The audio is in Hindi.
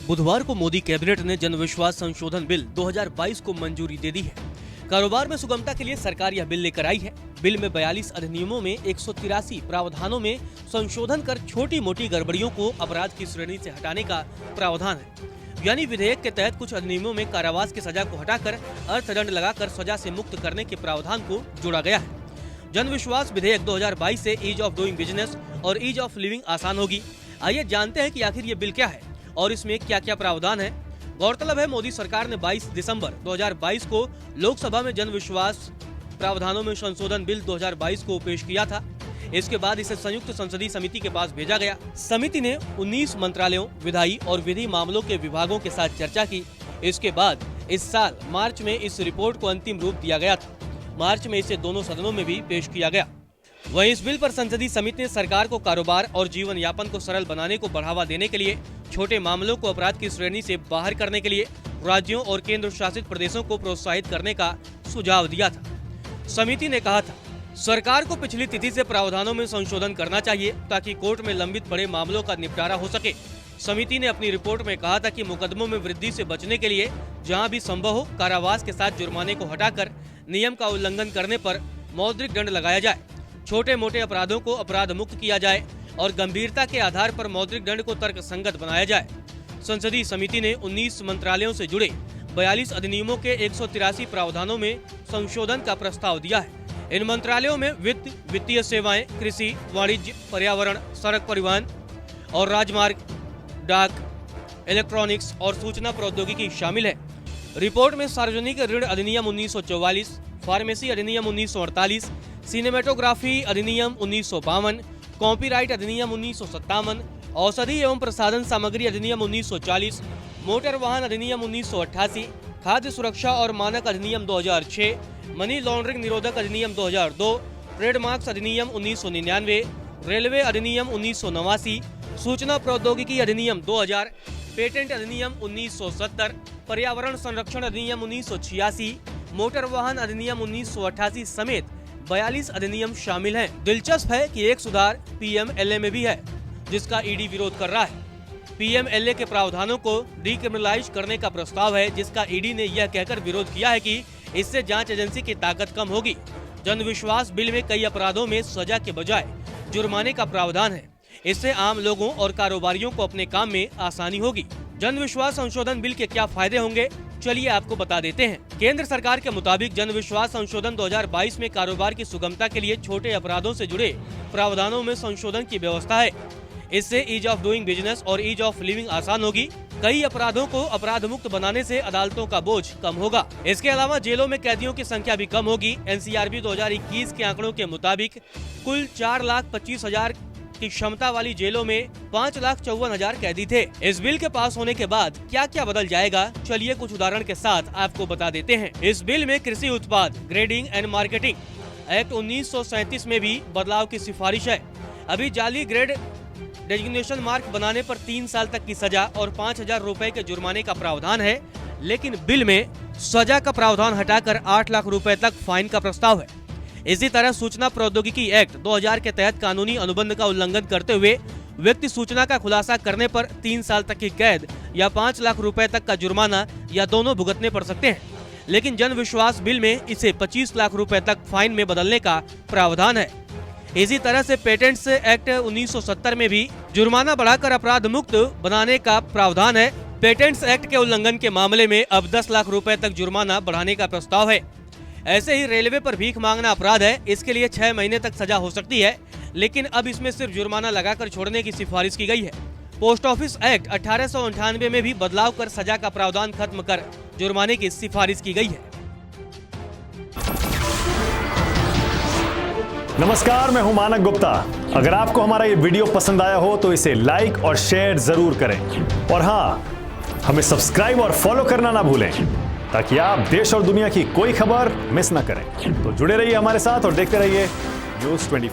बुधवार को मोदी कैबिनेट ने जनविश्वास संशोधन बिल 2022 को मंजूरी दे दी है। कारोबार में सुगमता के लिए सरकार यह बिल लेकर आई है। बिल में 42 अधिनियमों में 183 प्रावधानों में संशोधन कर छोटी मोटी गड़बड़ियों को अपराध की श्रेणी से हटाने का प्रावधान है। यानी विधेयक के तहत कुछ अधिनियमों में कारावास की सजा को हटाकर अर्थदंड लगाकर सजा से मुक्त करने के प्रावधान को जोड़ा गया है। जनविश्वास विधेयक 2022 से ईज ऑफ डूइंग बिजनेस और ईज ऑफ लिविंग आसान होगी। आइए जानते हैं कि आखिर ये बिल क्या है और इसमें क्या क्या प्रावधान है। गौरतलब है, मोदी सरकार ने 22 दिसंबर 2022 को लोकसभा में जनविश्वास प्रावधानों में संशोधन बिल 2022 को पेश किया था। इसके बाद इसे संयुक्त संसदीय समिति के पास भेजा गया। समिति ने 19 मंत्रालयों, विधायी और विधि मामलों के विभागों के साथ चर्चा की। इसके बाद इस साल मार्च में इस रिपोर्ट को अंतिम रूप दिया गया था। मार्च में इसे दोनों सदनों में भी पेश किया गया। वहीं इस बिल पर संसदीय समिति ने सरकार को कारोबार और जीवन यापन को सरल बनाने को बढ़ावा देने के लिए, छोटे मामलों को अपराध की श्रेणी से बाहर करने के लिए राज्यों और केंद्र शासित प्रदेशों को प्रोत्साहित करने का सुझाव दिया था। समिति ने कहा था, सरकार को पिछली तिथि से प्रावधानों में संशोधन करना चाहिए ताकि कोर्ट में लंबित बड़े मामलों का निपटारा हो सके। समिति ने अपनी रिपोर्ट में कहा था कि मुकदमों में वृद्धि से बचने के लिए जहां भी संभव हो कारावास के साथ जुर्माने को हटाकर नियम का उल्लंघन करने पर मौद्रिक दंड लगाया जाए, छोटे मोटे अपराधों को अपराध मुक्त किया जाए और गंभीरता के आधार पर मौद्रिक दंड को तर्कसंगत बनाया जाए। संसदीय समिति ने 19 मंत्रालयों से जुड़े 42 अधिनियमों के 183 प्रावधानों में संशोधन का प्रस्ताव दिया है। इन मंत्रालयों में वित्त, वित्तीय सेवाएं, कृषि, वाणिज्य, पर्यावरण, सड़क परिवहन और राजमार्ग, डाक, इलेक्ट्रॉनिक्स और सूचना प्रौद्योगिकी शामिल है। रिपोर्ट में सार्वजनिक ऋण अधिनियम 1944, फार्मेसी अधिनियम 1948, सिनेमेटोग्राफी अधिनियम 1952, कॉपीराइट अधिनियम 1957, औषधि एवं प्रसाधन सामग्री अधिनियम 1940, मोटर वाहन अधिनियम 1988, खाद्य सुरक्षा और मानक अधिनियम 2006, मनी लॉन्ड्रिंग निरोधक अधिनियम 2002, ट्रेडमार्क्स अधिनियम 1999, रेलवे अधिनियम 1989, सूचना प्रौद्योगिकी अधिनियम 2000, पेटेंट अधिनियम 1970, पर्यावरण संरक्षण अधिनियम 1986, मोटर वाहन अधिनियम 1988 समेत 42 अधिनियम शामिल हैं। दिलचस्प है कि एक सुधार पीएमएलए में भी है, जिसका ईडी विरोध कर रहा है। पीएमएलए के प्रावधानों को डीक्रिमिनलाइज करने का प्रस्ताव है, जिसका ईडी ने यह कहकर विरोध किया है कि इससे जांच एजेंसी की ताकत कम होगी। जनविश्वास बिल में कई अपराधों में सजा के बजाय जुर्माने का प्रावधान है। इससे आम लोगों और कारोबारियों को अपने काम में आसानी होगी। जनविश्वास संशोधन बिल के क्या फायदे होंगे, चलिए आपको बता देते हैं। केंद्र सरकार के मुताबिक जनविश्वास संशोधन 2022 में कारोबार की सुगमता के लिए छोटे अपराधों से जुड़े प्रावधानों में संशोधन की व्यवस्था है। इससे ईज ऑफ डूइंग बिजनेस और ईज ऑफ लिविंग आसान होगी। कई अपराधों को अपराध मुक्त बनाने से अदालतों का बोझ कम होगा। इसके अलावा जेलों में कैदियों की संख्या भी कम होगी। एनसीआरबी 2021 के आंकड़ों के मुताबिक कुल 4,25,000 की क्षमता वाली जेलों में 5,54,000 कैदी थे। इस बिल के पास होने के बाद क्या क्या बदल जाएगा, चलिए कुछ उदाहरण के साथ आपको बता देते हैं। इस बिल में कृषि उत्पाद ग्रेडिंग एंड मार्केटिंग एक्ट 1937 में भी बदलाव की सिफारिश है। अभी जाली ग्रेड डेजिग्नेशन मार्क बनाने पर 3 साल तक की सजा और 5,000 रुपए के जुर्माने का प्रावधान है, लेकिन बिल में सजा का प्रावधान हटाकर 8 लाख रुपए तक फाइन का प्रस्ताव है। इसी तरह सूचना प्रौद्योगिकी एक्ट 2000 के तहत कानूनी अनुबंध का उल्लंघन करते हुए व्यक्ति सूचना का खुलासा करने पर 3 साल तक की कैद या 5 लाख रुपए तक का जुर्माना या दोनों भुगतने पड़ सकते हैं। लेकिन जनविश्वास बिल में इसे 25 लाख रुपए तक फाइन में बदलने का प्रावधान है। इसी तरह से पेटेंट्स एक्ट 1970 में भी जुर्माना बढ़ाकर अपराध मुक्त बनाने का प्रावधान है। पेटेंट्स एक्ट के उल्लंघन के मामले में अब 10 लाख रुपए तक जुर्माना बढ़ाने का प्रस्ताव है। ऐसे ही रेलवे पर भीख मांगना अपराध है, इसके लिए 6 महीने तक सजा हो सकती है, लेकिन अब इसमें सिर्फ जुर्माना लगाकर छोड़ने की सिफारिश की गई है। पोस्ट ऑफिस एक्ट 1898 में भी बदलाव कर सजा का प्रावधान खत्म कर जुर्माने की सिफारिश की गई है। नमस्कार, मैं हूं मानक गुप्ता। अगर आपको हमारा ये वीडियो पसंद आया हो तो इसे लाइक और शेयर जरूर करें, और हाँ, हमें सब्सक्राइब और फॉलो करना ना भूलें ताकि आप देश और दुनिया की कोई खबर मिस ना करें। तो जुड़े रहिए हमारे साथ और देखते रहिए न्यूज़ 24।